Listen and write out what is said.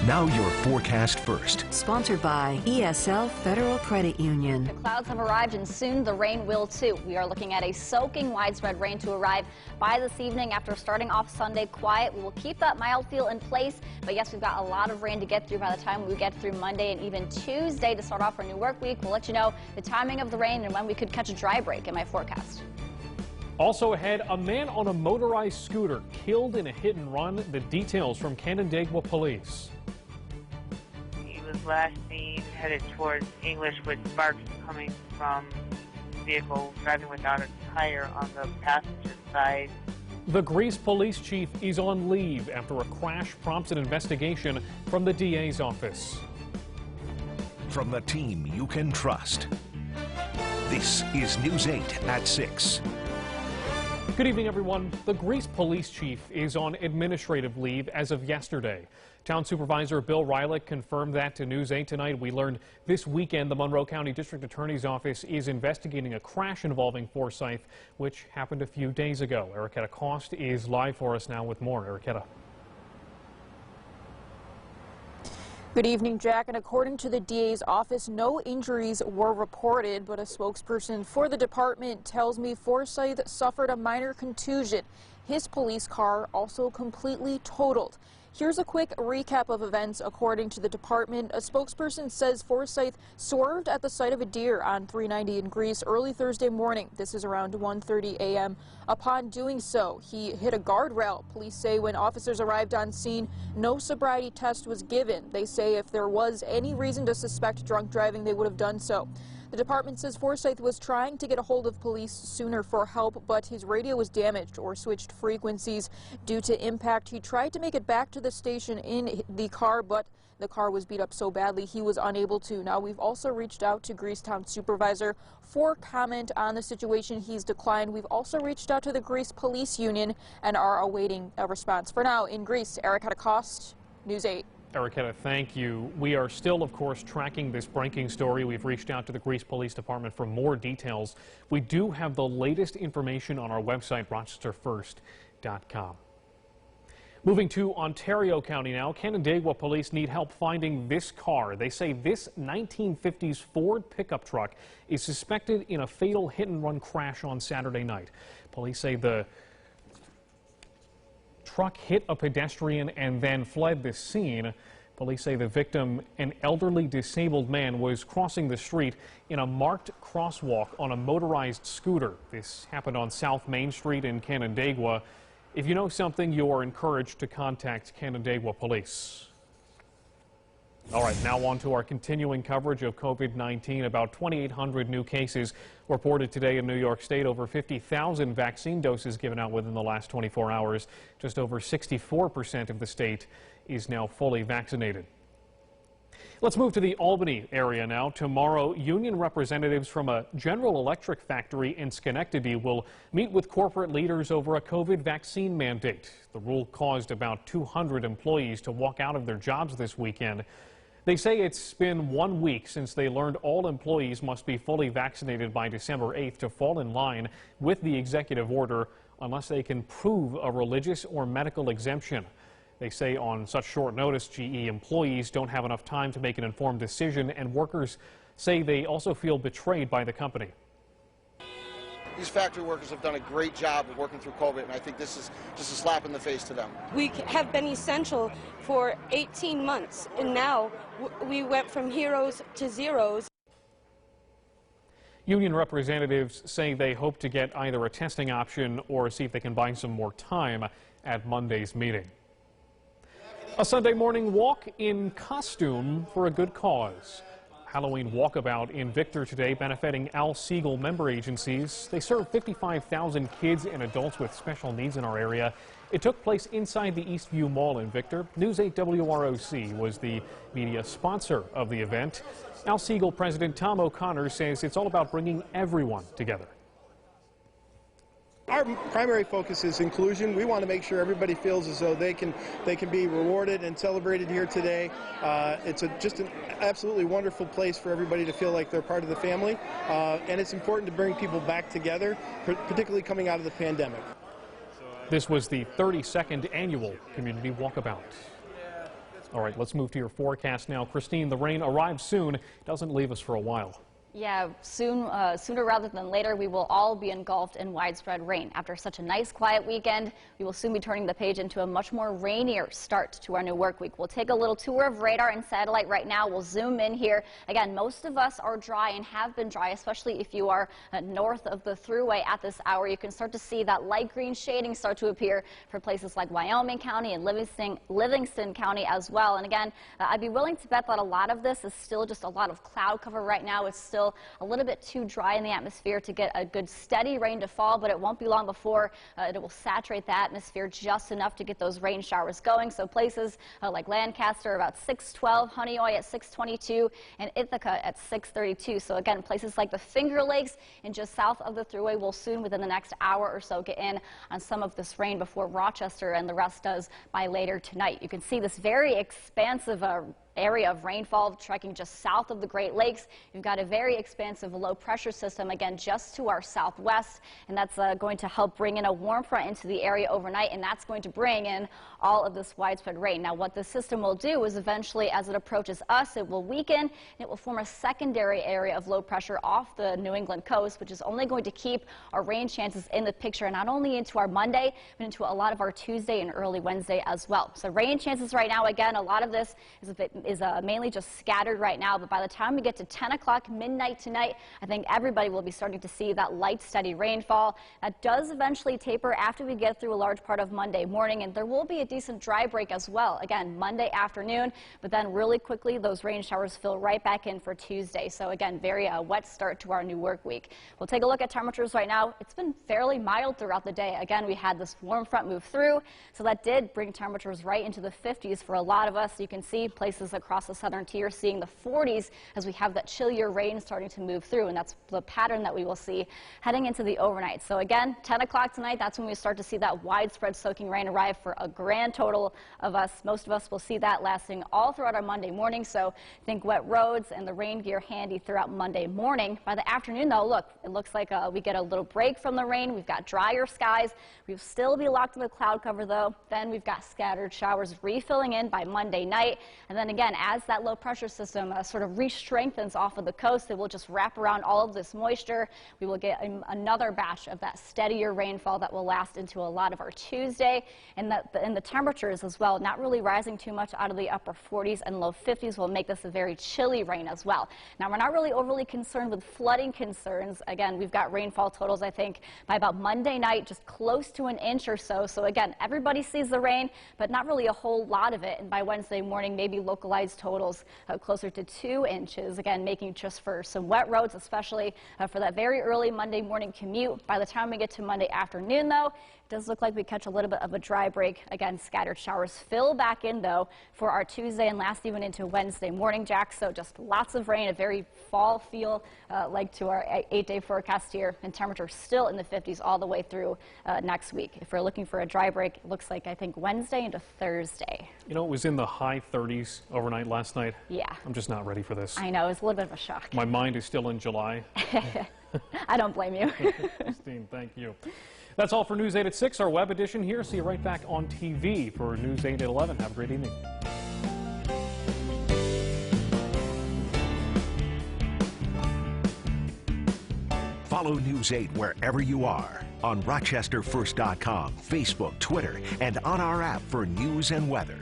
Now your forecast first. Sponsored by ESL Federal Credit Union. The clouds have arrived and soon the rain will too. We are looking at a soaking widespread rain to arrive by this evening after starting off Sunday quiet. We will keep that mild feel in place, but yes, we've got a lot of rain to get through by the time we get through Monday and even Tuesday to start off our new work week. We'll let you know the timing of the rain and when we could catch a dry break in my forecast. Also ahead, a man on a motorized scooter killed in a hit and run. The details from Canandaigua police. He was last seen headed towards English with sparks coming from the vehicle, driving without a tire on the passenger side. The Greece police chief is on leave after a crash prompts an investigation from the DA's office. From the team you can trust, this is News 8 at 6. Good evening, everyone. The Greece police chief is on administrative leave as of yesterday. Town Supervisor Bill Rylick confirmed that to News 8 tonight. We learned this weekend the Monroe County District Attorney's Office is investigating a crash involving Forsyth, which happened a few days ago. Ericketta Cost is live for us now with more. Ericketta. Good evening, Jack. And according to the DA's office, no injuries were reported, but a spokesperson for the department tells me Forsyth suffered a minor contusion. His police car also completely totaled. Here's a quick recap of events. According to the department, a spokesperson says Forsyth swerved at the sight of a deer on 390 in Greece early Thursday morning. This is around 1:30 a.m. Upon doing so, he hit a guardrail. Police say when officers arrived on scene, no sobriety test was given. They say if there was any reason to suspect drunk driving, they would have done so. The department says Forsyth was trying to get a hold of police sooner for help, but his radio was damaged or switched frequencies due to impact. He tried to make it back to the station in the car, but the car was beat up so badly he was unable to. Now, we've also reached out to Greece Town Supervisor for comment on the situation. He's declined. We've also reached out to the Greece Police Union and are awaiting a response. For now, in Greece, Ericketta Cost, News 8. Ericketta, thank you. We are still, of course, tracking this breaking story. We've reached out to the Greece Police Department for more details. We do have the latest information on our website, rochesterfirst.com. Moving to Ontario County now, Canandaigua police need help finding this car. They say this 1950s Ford pickup truck is suspected in a fatal hit-and-run crash on Saturday night. Police say the truck hit a pedestrian and then fled the scene. Police say the victim, an elderly disabled man, was crossing the street in a marked crosswalk on a motorized scooter. This happened on South Main Street in Canandaigua. If you know something, you are encouraged to contact Canandaigua Police. All right, now on to our continuing coverage of COVID-19. About 2,800 new cases reported today in New York State. Over 50,000 vaccine doses given out within the last 24 hours. Just over 64% of the state is now fully vaccinated. Let's move to the Albany area now. Tomorrow, union representatives from a General Electric factory in Schenectady will meet with corporate leaders over a COVID vaccine mandate. The rule caused about 200 employees to walk out of their jobs this weekend. They say it's been 1 week since they learned all employees must be fully vaccinated by December 8th to fall in line with the executive order unless they can prove a religious or medical exemption. They say on such short notice, GE employees don't have enough time to make an informed decision, and workers say they also feel betrayed by the company. These factory workers have done a great job of working through COVID, and I think this is just a slap in the face to them. We have been essential for 18 months, and now we went from heroes to zeros. Union representatives say they hope to get either a testing option or see if they can buy some more time at Monday's meeting. A Sunday morning walk in costume for a good cause. Halloween walkabout in Victor today benefiting Al Siegel member agencies. They serve 55,000 kids and adults with special needs in our area. It took place inside the Eastview Mall in Victor. News 8 WROC was the media sponsor of the event. Al Siegel President Tom O'Connor says it's all about bringing everyone together. Our primary focus is inclusion. We want to make sure everybody feels as though they can be rewarded and celebrated here today. It's just an absolutely wonderful place for everybody to feel like they're part of the family, and it's important to bring people back together, particularly coming out of the pandemic. This was the 32nd annual community walkabout. All right, let's move to your forecast now. Christine, the rain arrives soon. It doesn't leave us for a while. Yeah, sooner rather than later, we will all be engulfed in widespread rain. After such a nice, quiet weekend, we will soon be turning the page into a much more rainier start to our new work week. We'll take a little tour of radar and satellite right now. We'll zoom in here. Again, most of us are dry and have been dry, especially if you are north of the thruway at this hour. You can start to see that light green shading start to appear for places like Wyoming County and Livingston County as well. And again, I'd be willing to bet that a lot of this is still just a lot of cloud cover right now. It's still a little bit too dry in the atmosphere to get a good steady rain to fall, but it won't be long before it will saturate the atmosphere just enough to get those rain showers going. So places like Lancaster about 612, Honeoye at 622, and Ithaca at 632. So again, places like the Finger Lakes and just south of the thruway will soon, within the next hour or so, get in on some of this rain before Rochester and the rest does by later tonight. You can see this very expansive area of rainfall trekking just south of the Great Lakes. You've got a very expansive low pressure system, again, just to our southwest, and that's going to help bring in a warm front into the area overnight, and that's going to bring in all of this widespread rain. Now, what the system will do is eventually, as it approaches us, it will weaken, and it will form a secondary area of low pressure off the New England coast, which is only going to keep our rain chances in the picture, not only into our Monday, but into a lot of our Tuesday and early Wednesday as well. So rain chances right now, again, a lot of this is mainly just scattered right now, but by the time we get to 10 o'clock midnight tonight, I think everybody will be starting to see that light, steady rainfall. That does eventually taper after we get through a large part of Monday morning, and there will be a decent dry break as well. Again, Monday afternoon, but then really quickly those rain showers fill right back in for Tuesday. So again, very wet start to our new work week. We'll take a look at temperatures right now. It's been fairly mild throughout the day. Again, we had this warm front move through, so that did bring temperatures right into the 50s for a lot of us. You can see places across the southern tier seeing the 40s as we have that chillier rain starting to move through, and that's the pattern that we will see heading into the overnight. So again, 10 o'clock tonight, that's when we start to see that widespread soaking rain arrive for a grand total of us. Most of us will see that lasting all throughout our Monday morning, so think wet roads and the rain gear handy throughout Monday morning. By the afternoon, though, look, it looks like we get a little break from the rain. We've got drier skies. We'll still be locked in the cloud cover, though. Then we've got scattered showers refilling in by Monday night, and then again, as that low pressure system sort of re-strengthens off of the coast, it will just wrap around all of this moisture. We will get another batch of that steadier rainfall that will last into a lot of our Tuesday, and the temperatures as well, not really rising too much out of the upper 40s and low 50s, will make this a very chilly rain as well. Now, we're not really overly concerned with flooding concerns. Again, we've got rainfall totals, I think, by about Monday night, just close to an inch or so. So again, everybody sees the rain, but not really a whole lot of it. And by Wednesday morning, maybe localized totals closer to 2 inches, again, making just for some wet roads, especially for that very early Monday morning commute. By the time we get to Monday afternoon, though, it does look like we catch a little bit of a dry break. Again, scattered showers fill back in, though, for our Tuesday and last even into Wednesday morning, Jack. So just lots of rain, a very fall feel like to our 8-day forecast here, and temperatures still in the 50s all the way through next week. If we're looking for a dry break, it looks like, I think, Wednesday into Thursday. You know, it was in the high 30s overnight last night. Yeah. I'm just not ready for this. I know, it's a little bit of a shock. My mind is still in July. I don't blame you. Christine, thank you. That's all for News 8 at 6, our web edition here. See you right back on TV for News 8 at 11. Have a great evening. Follow News 8 wherever you are on RochesterFirst.com, Facebook, Twitter, and on our app for news and weather.